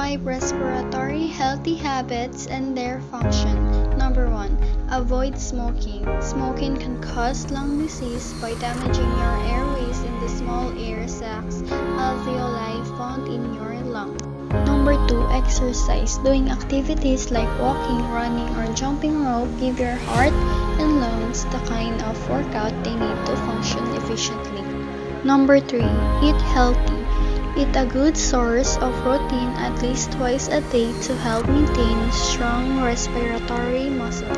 5 respiratory healthy habits and their function. Number 1. Avoid smoking. Smoking can cause lung disease by damaging your airways in the small air sacs alveoli found in your lungs. Number 2. Exercise. Doing activities like walking, running, or jumping rope give your heart and lungs the kind of workout they need to function efficiently. Number 3. Eat healthy. Eat a good source of protein at least twice a day to help maintain strong respiratory muscles.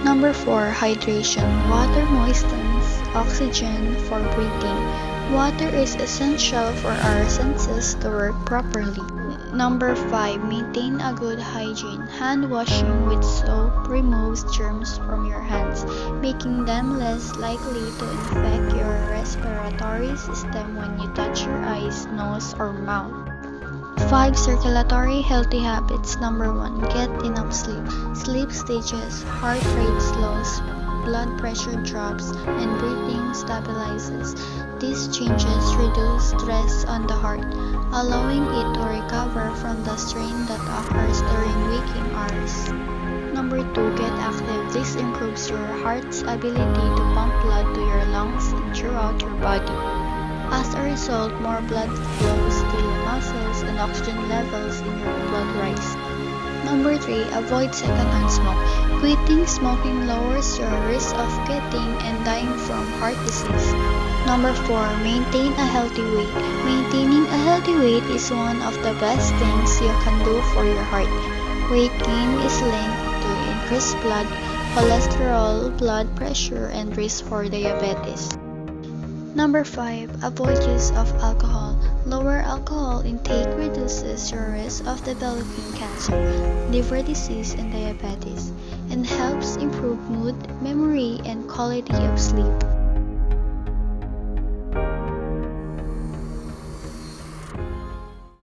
Number 4. Hydration. Water moistens oxygen for breathing. Water is essential for our senses to work properly. Number 5. Maintain a good hygiene. Hand washing with soap removes germs from your hands, making them less likely to infect your respiratory system when you touch your eyes, nose, or mouth. 5 circulatory healthy habits. Number 1. Get enough sleep. Sleep stages, heart rate slows, blood pressure drops, and breathing stabilizes. These changes reduce stress on the heart, allowing it to recover from the strain that occurs during waking hours. Number 2. Get active. This improves your heart's ability to pump blood to your lungs and throughout your body. As a result, more blood flows to your muscles and oxygen levels in your blood rise. Number 3. Avoid secondhand smoke. Quitting smoking lowers your risk of getting and dying from heart disease. Number 4. Maintain a healthy weight. Maintaining a healthy weight is one of the best things you can do for your heart. Weight gain is linked to increased blood cholesterol, blood pressure, and risk for diabetes. Number 5. Avoid use of alcohol. Lower alcohol intake reduces your risk of developing cancer, liver disease, and diabetes, and helps improve mood, memory, and quality of sleep.